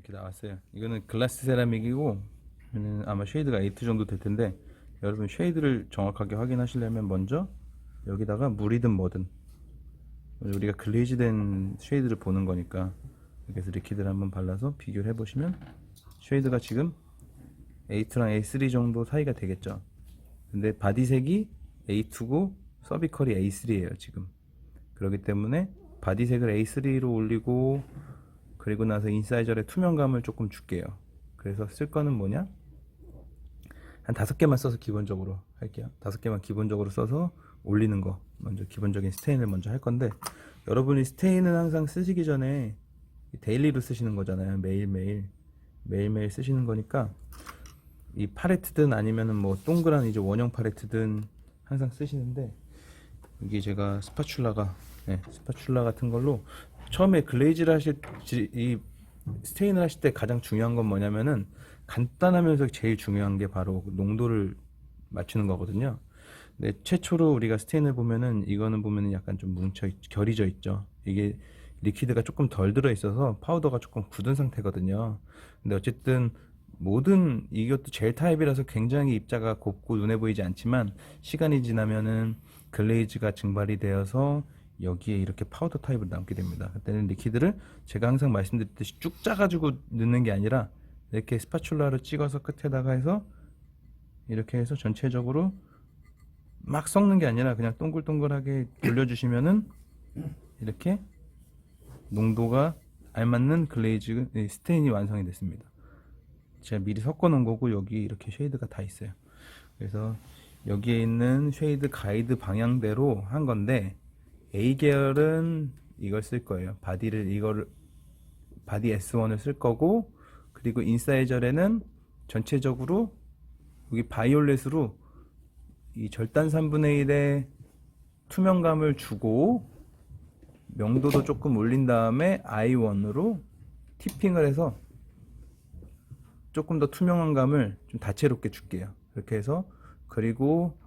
이렇게 나왔어요. 이거는 글라스 세라믹이고 아마 쉐이드가 8 정도 될 텐데, 여러분 쉐이드를 정확하게 확인하시려면 먼저 여기다가 물이든 뭐든, 우리가 글레이즈된 쉐이드를 보는 거니까 이렇게 해서 리퀴드를 한번 발라서 비교를 해보시면 쉐이드가 지금 A2랑 A3 정도 사이가 되겠죠. 근데 바디색이 A2고 서비컬이 A3예요 지금. 그렇기 때문에 바디색을 A3로 올리고, 그리고 나서 인사이저의 투명감을 조금 줄게요. 그래서 쓸 거는 뭐냐, 한 5개만 써서 기본적으로 할게요. 5개만 기본적으로 써서 올리는 거 먼저, 기본적인 스테인을 먼저 할 건데, 여러분이 스테인은 항상 쓰시기 전에 데일리로 쓰시는 거잖아요. 매일매일 쓰시는 거니까, 이 팔레트든 아니면은 뭐 동그란 이제 원형 팔레트든 항상 쓰시는데, 여기 제가 스파츌라 같은 걸로 처음에 글레이즈를 이 스테인을 하실 때 가장 중요한 건 뭐냐면은, 간단하면서 제일 중요한 게 바로 농도를 맞추는 거거든요. 근데 최초로 우리가 스테인을 보면은, 이거는 보면은 약간 좀 결이져 있죠. 이게 리퀴드가 조금 덜 들어 있어서 파우더가 조금 굳은 상태거든요. 근데 어쨌든 모든, 이것도 젤 타입이라서 굉장히 입자가 곱고 눈에 보이지 않지만, 시간이 지나면은 글레이즈가 증발이 되어서 여기에 이렇게 파우더 타입으로 남게 됩니다. 그때는 리퀴드를 제가 항상 말씀드렸듯이 쭉 짜가지고 넣는 게 아니라, 이렇게 스파츌라로 찍어서 끝에다가 해서 이렇게 해서 전체적으로 막 섞는 게 아니라 그냥 동글동글하게 돌려주시면은 이렇게 농도가 알맞는 글레이즈 스테인이 완성이 됐습니다. 제가 미리 섞어 놓은 거고, 여기 이렇게 쉐이드가 다 있어요. 그래서 여기에 있는 쉐이드 가이드 방향대로 한 건데, A 계열은 이걸 쓸 거예요. 바디 S1을 쓸 거고, 그리고 인사이저에는 전체적으로 여기 바이올렛으로 이 절단 3분의 1의 투명감을 주고, 명도도 조금 올린 다음에 I1으로 티핑을 해서 조금 더 투명한 감을 좀 다채롭게 줄게요. 이렇게 해서, 그리고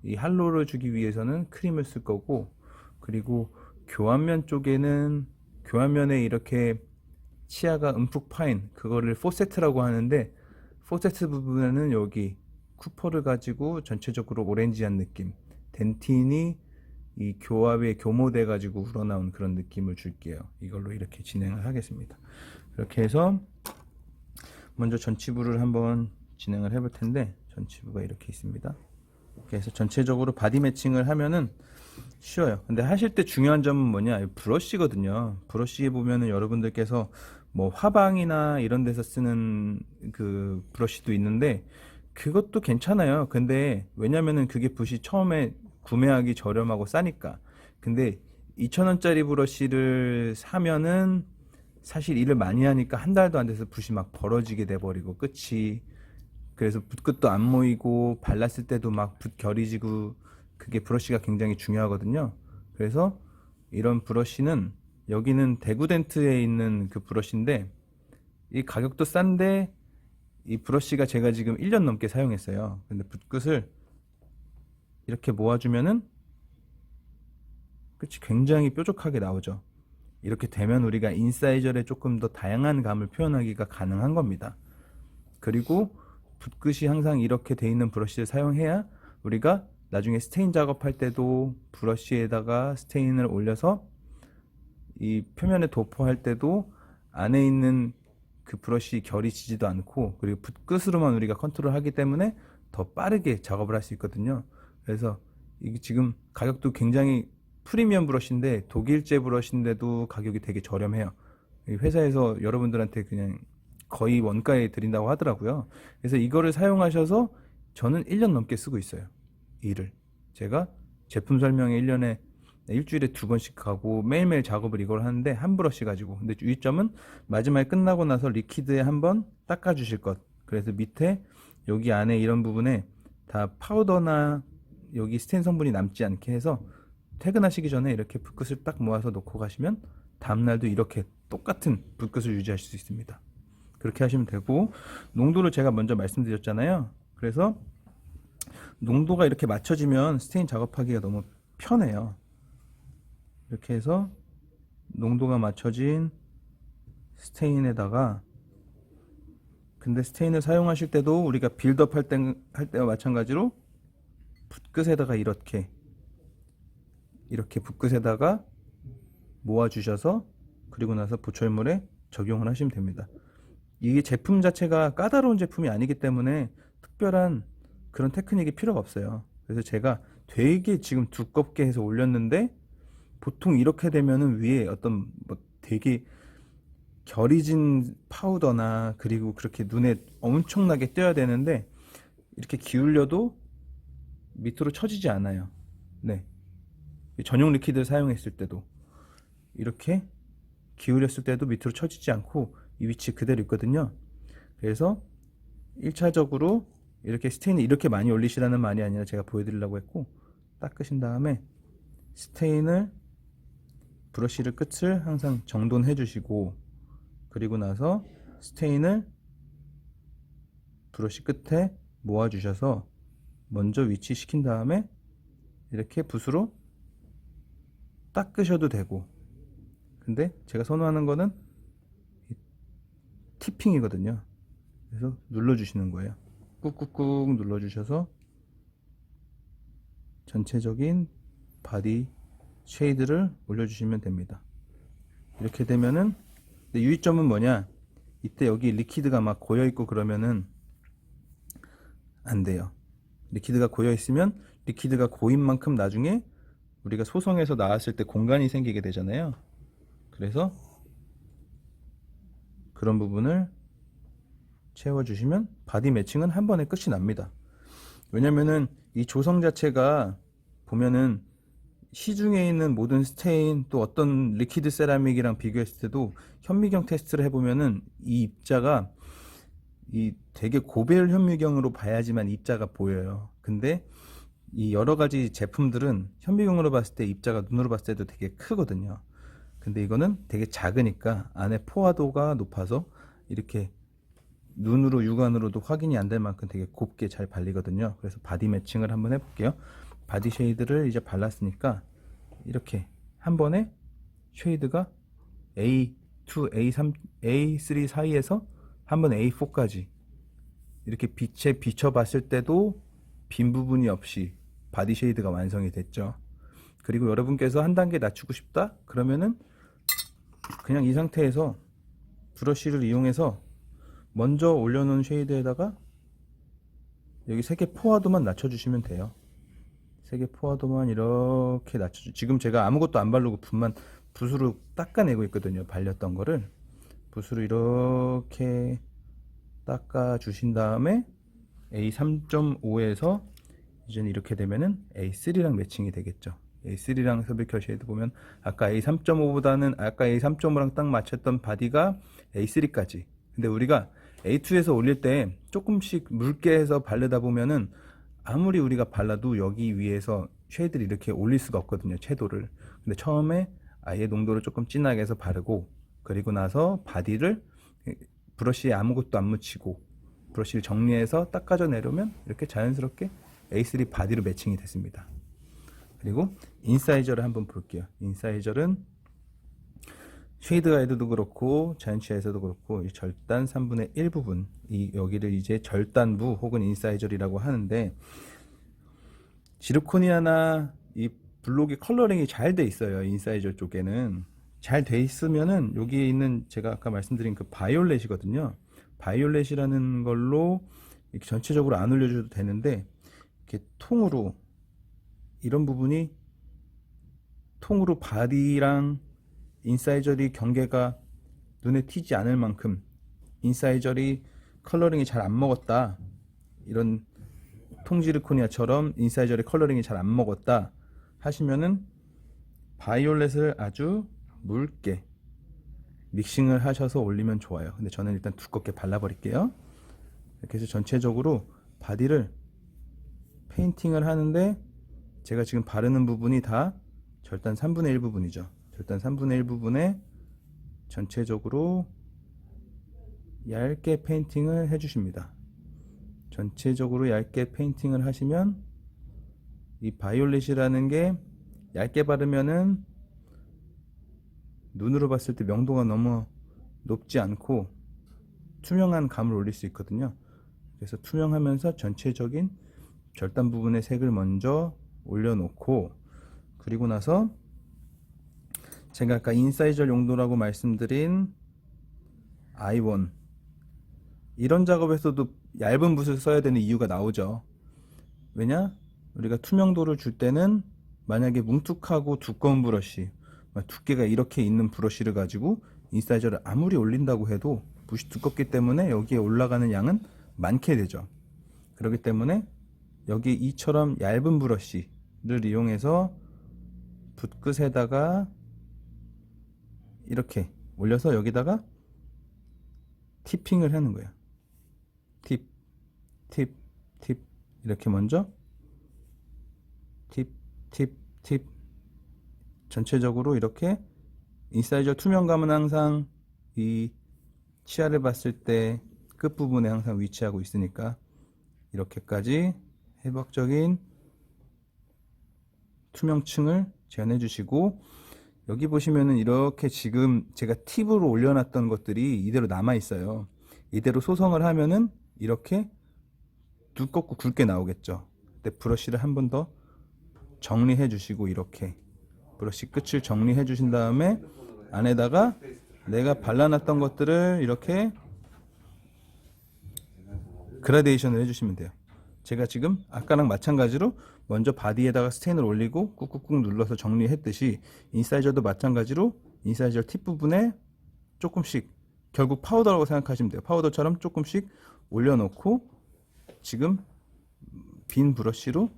이 할로를 주기 위해서는 크림을 쓸 거고, 그리고 교환면 쪽에는, 교환면에 이렇게 치아가 움푹 파인 그거를 포세트라고 하는데, 포세트 부분에는 여기 쿠퍼를 가지고 전체적으로 오렌지한 느낌, 덴틴이 이 교합에 교모돼 가지고 우러나온 그런 느낌을 줄게요. 이걸로 이렇게 진행을 하겠습니다. 이렇게 해서 먼저 전치부를 한번 진행을 해볼 텐데, 전치부가 이렇게 있습니다. 이렇게 해서 전체적으로 바디 매칭을 하면은 쉬워요. 근데 하실 때 중요한 점은 뭐냐, 브러쉬거든요. 브러쉬에 보면은 여러분들께서 뭐 화방이나 이런 데서 쓰는 그 브러쉬도 있는데, 그것도 괜찮아요. 근데 왜냐면은 그게 붓이 처음에 구매하기 저렴하고 싸니까. 근데 2,000원짜리 브러쉬를 사면은 사실 일을 많이 하니까 한 달도 안 돼서 붓이 막 벌어지게 돼버리고 끝이, 그래서 붓끝도 안 모이고 발랐을 때도 막 붓 결이 지고, 그게 브러쉬가 굉장히 중요하거든요. 그래서 이런 브러쉬는, 여기는 데구덴트에 있는 그 브러쉬인데, 이 가격도 싼데 이 브러쉬가 제가 지금 1년 넘게 사용했어요. 근데 붓끝을 이렇게 모아주면은 끝이 굉장히 뾰족하게 나오죠. 이렇게 되면 우리가 인사이저에 조금 더 다양한 감을 표현하기가 가능한 겁니다. 그리고 붓끝이 항상 이렇게 돼 있는 브러쉬를 사용해야 우리가 나중에 스테인 작업할 때도 브러쉬에다가 스테인을 올려서 이 표면에 도포할 때도 안에 있는 그 브러쉬 결이 지지도 않고, 그리고 붓끝으로만 우리가 컨트롤 하기 때문에 더 빠르게 작업을 할 수 있거든요. 그래서 이게 지금 가격도 굉장히 프리미엄 브러쉬인데, 독일제 브러쉬인데도 가격이 되게 저렴해요. 회사에서 여러분들한테 그냥 거의 원가에 드린다고 하더라고요. 그래서 이거를 사용하셔서 저는 1년 넘게 쓰고 있어요. 일을 제가 제품 설명에 1년에 일주일에 2번씩 가고 매일매일 작업을 이걸 하는데, 한 브러쉬 가지고. 근데 유의점은 마지막에 끝나고 나서 리퀴드에 한번 닦아 주실 것. 그래서 밑에 여기 안에 이런 부분에 다 파우더나 여기 스테인 성분이 남지 않게 해서 퇴근하시기 전에 이렇게 붓끝을 딱 모아서 놓고 가시면 다음날도 이렇게 똑같은 붓끝을 유지하실 수 있습니다. 그렇게 하시면 되고, 농도를 제가 먼저 말씀드렸잖아요. 그래서 농도가 이렇게 맞춰지면 스테인 작업하기가 너무 편해요. 이렇게 해서 농도가 맞춰진 스테인에다가 근데 스테인을 사용하실 때도 우리가 빌드업 할 때와 마찬가지로 붓끝에다가 이렇게 붓끝에다가 모아주셔서 그리고 나서 보철물에 적용을 하시면 됩니다. 이게 제품 자체가 까다로운 제품이 아니기 때문에 특별한 그런 테크닉이 필요가 없어요. 그래서 제가 되게 지금 두껍게 해서 올렸는데 보통 이렇게 되면은 위에 어떤 뭐 되게 결이 진 파우더나 그리고 그렇게 눈에 엄청나게 띄어야 되는데 이렇게 기울여도 밑으로 처지지 않아요. 네. 전용 리퀴드를 사용했을 때도 이렇게 기울였을 때도 밑으로 처지지 않고 이 위치 그대로 있거든요. 그래서 1차적으로 이렇게 스테인을 이렇게 많이 올리시라는 말이 아니라 제가 보여드리려고 했고, 닦으신 다음에 스테인을 브러쉬를 끝을 항상 정돈해 주시고, 그리고 나서 스테인을 브러쉬 끝에 모아 주셔서 먼저 위치시킨 다음에 이렇게 붓으로 닦으셔도 되고, 근데 제가 선호하는 거는 티핑이거든요. 그래서 눌러주시는 거예요. 꾹꾹꾹 눌러주셔서 전체적인 바디 쉐이드를 올려주시면 됩니다. 이렇게 되면은, 근데 유의점은 뭐냐, 이때 여기 리퀴드가 막 고여있고 그러면은 안 돼요. 리퀴드가 고여있으면 리퀴드가 고인 만큼 나중에 우리가 소성에서 나왔을 때 공간이 생기게 되잖아요. 그래서 그런 부분을 채워주시면 바디 매칭은 한 번에 끝이 납니다. 왜냐면은 이 조성 자체가 보면은 시중에 있는 모든 스테인 또 어떤 리퀴드 세라믹이랑 비교했을 때도 현미경 테스트를 해보면은 이 입자가 이 되게 고배율 현미경으로 봐야지만 입자가 보여요. 근데 이 여러 가지 제품들은 현미경으로 봤을 때 입자가 눈으로 봤을 때도 되게 크거든요. 근데 이거는 되게 작으니까 안에 포화도가 높아서 이렇게 눈으로 육안으로도 확인이 안 될 만큼 되게 곱게 잘 발리거든요. 그래서 바디 매칭을 한번 해볼게요. 바디 쉐이드를 이제 발랐으니까 이렇게 한 번에 쉐이드가 A2, A3, A3 사이에서 한 번 A4까지 이렇게 빛에 비춰봤을 때도 빈 부분이 없이 바디 쉐이드가 완성이 됐죠. 그리고 여러분께서 한 단계 낮추고 싶다? 그러면은 그냥 이 상태에서 브러쉬를 이용해서 먼저 올려놓은 쉐이드에다가 여기 색의 포화도만 낮춰주시면 돼요. 색의 포화도만 이렇게 낮춰주. 지금 제가 아무것도 안 바르고 붓으로 닦아내고 있거든요. 발렸던 거를 붓으로 이렇게 닦아주신 다음에 A3.5에서 이제는 이렇게 되면은 A3랑 매칭이 되겠죠. A3랑 서비컬 쉐이드 보면 아까 A3.5보다는 아까 A3.5랑 딱 맞췄던 바디가 A3까지. 근데 우리가 A2에서 올릴 때 조금씩 묽게 해서 바르다 보면은 아무리 우리가 발라도 여기 위에서 쉐이드를 이렇게 올릴 수가 없거든요. 채도를. 근데 처음에 아예 농도를 조금 진하게 해서 바르고 그리고 나서 바디를 브러쉬에 아무것도 안 묻히고 브러쉬를 정리해서 닦아져 내려면 이렇게 자연스럽게 A3 바디로 매칭이 됐습니다. 그리고 인사이저를 한번 볼게요. 인사이저는 쉐이드 가이드도 그렇고 자연치아에서도 그렇고 이 절단 3분의 1 부분 이 여기를 이제 절단부 혹은 인사이저리라고 하는데 지르코니아나 이 블록이 컬러링이 잘 돼 있어요. 인사이저 쪽에는 잘 돼 있으면은 여기에 있는 제가 아까 말씀드린 그 바이올렛이거든요. 바이올렛이라는 걸로 이렇게 전체적으로 안 올려줘도 되는데 이렇게 통으로 이런 부분이 통으로 바디랑 인사이저리 경계가 눈에 튀지 않을 만큼 인사이저리 컬러링이 잘 안 먹었다, 이런 통지르코니아처럼 인사이저리 컬러링이 잘 안 먹었다 하시면은 바이올렛을 아주 묽게 믹싱을 하셔서 올리면 좋아요. 근데 저는 일단 두껍게 발라버릴게요. 이렇게 해서 전체적으로 바디를 페인팅을 하는데 제가 지금 바르는 부분이 다 절단 3분의 1 부분이죠. 절단 3분의 1 부분에 전체적으로 얇게 페인팅을 해주십니다. 전체적으로 얇게 페인팅을 하시면 이 바이올렛이라는 게 얇게 바르면은 눈으로 봤을 때 명도가 너무 높지 않고 투명한 감을 올릴 수 있거든요. 그래서 투명하면서 전체적인 절단 부분의 색을 먼저 올려놓고, 그리고 나서 제가 아까 인사이저 용도라고 말씀드린 I1, 이런 작업에서도 얇은 붓을 써야 되는 이유가 나오죠. 왜냐? 우리가 투명도를 줄 때는 만약에 뭉툭하고 두꺼운 브러쉬, 두께가 이렇게 있는 브러쉬를 가지고 인사이저를 아무리 올린다고 해도 붓이 두껍기 때문에 여기에 올라가는 양은 많게 되죠. 그렇기 때문에 여기 이처럼 얇은 브러쉬를 이용해서 붓끝에다가 이렇게 올려서 여기다가 티핑을 하는 거예요. 팁, 팁, 팁, 이렇게 먼저 팁, 팁, 팁, 전체적으로 이렇게. 인사이저 투명감은 항상 이 치아를 봤을 때 끝부분에 항상 위치하고 있으니까 이렇게까지 해박적인 투명층을 재현해 주시고, 여기 보시면은 이렇게 지금 제가 팁으로 올려놨던 것들이 이대로 남아 있어요. 이대로 소성을 하면은 이렇게 두껍고 굵게 나오겠죠. 근데 브러쉬를 한 번 더 정리해 주시고, 이렇게 브러쉬 끝을 정리해 주신 다음에 안에다가 내가 발라놨던 것들을 이렇게 그라데이션을 해주시면 돼요. 제가 지금 아까랑 마찬가지로 먼저 바디에다가 스테인을 올리고 꾹꾹꾹 눌러서 정리했듯이 인사이저도 마찬가지로 인사이저 팁 부분에 조금씩, 결국 파우더라고 생각하시면 돼요. 파우더처럼 조금씩 올려놓고 지금 빈 브러쉬로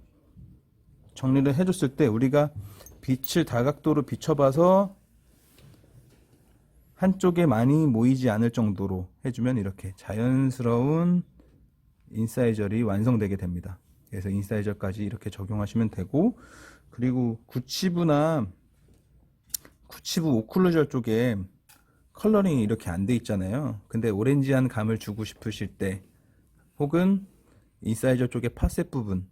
정리를 해줬을 때 우리가 빛을 다각도로 비춰봐서 한쪽에 많이 모이지 않을 정도로 해주면 이렇게 자연스러운 인사이저리 완성되게 됩니다. 그래서 인사이저까지 이렇게 적용하시면 되고, 그리고 구치부나 구치부 오클루저 쪽에 컬러링이 이렇게 안 돼 있잖아요. 근데 오렌지한 감을 주고 싶으실 때, 혹은 인사이저 쪽에 파셋 부분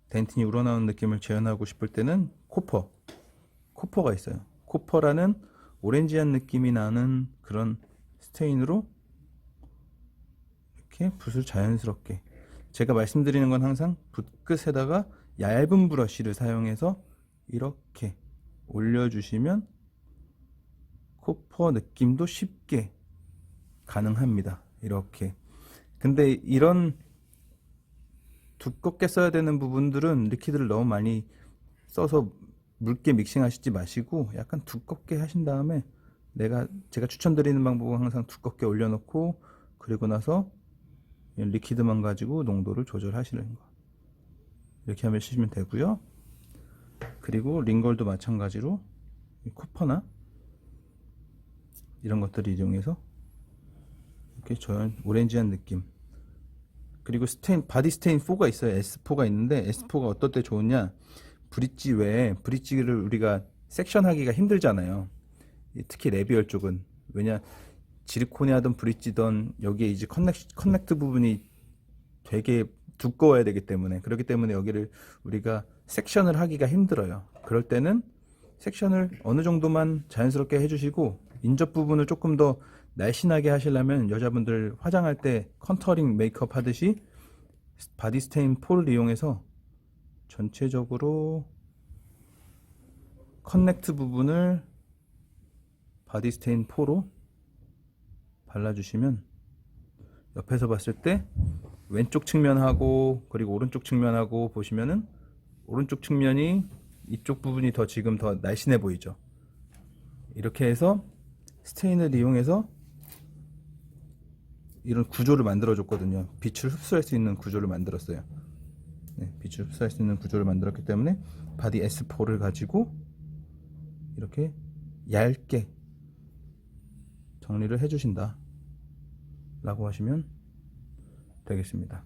덴틴이 우러나오는 느낌을 재현하고 싶을 때는 코퍼가 있어요. 코퍼라는 오렌지한 느낌이 나는 그런 스테인으로 이렇게 붓을 자연스럽게, 제가 말씀드리는 건 항상 붓끝에다가 얇은 브러쉬를 사용해서 이렇게 올려주시면 코퍼 느낌도 쉽게 가능합니다. 이렇게. 근데 이런 두껍게 써야 되는 부분들은 리퀴드를 너무 많이 써서 묽게 믹싱 하시지 마시고 약간 두껍게 하신 다음에, 제가 추천드리는 방법은 항상 두껍게 올려놓고 그리고 나서 리퀴드만 가지고 농도를 조절하시는 거, 이렇게 하면 쓰시면 되고요. 그리고 링걸도 마찬가지로 코퍼나 이런 것들을 이용해서 이렇게 오렌지한 느낌. 그리고 스테인, 바디 스테인 4가 있어요. S4가 있는데 S4가 어떨 때 좋으냐, 브릿지 외에, 브릿지를 우리가 섹션 하기가 힘들잖아요. 특히 레비얼 쪽은. 왜냐, 지르코니 하던 브릿지던 여기에 이제 커넥트 부분이 되게 두꺼워야 되기 때문에, 그렇기 때문에 여기를 우리가 섹션을 하기가 힘들어요. 그럴 때는 섹션을 어느 정도만 자연스럽게 해주시고, 인접 부분을 조금 더 날씬하게 하시려면 여자분들 화장할 때 컨터링 메이크업 하듯이 바디 스테인 4를 이용해서 전체적으로 커넥트 부분을 바디 스테인 4로 발라주시면 옆에서 봤을 때 왼쪽 측면하고 그리고 오른쪽 측면하고 보시면은 오른쪽 측면이 이쪽 부분이 지금 더 날씬해 보이죠. 이렇게 해서 스테인을 이용해서 이런 구조를 만들어 줬거든요. 빛을 흡수할 수 있는 구조를 만들었어요. 네, 빛을 흡수할 수 있는 구조를 만들었기 때문에 바디 S4를 가지고 이렇게 얇게 정리를 해 주신다 라고 하시면 되겠습니다.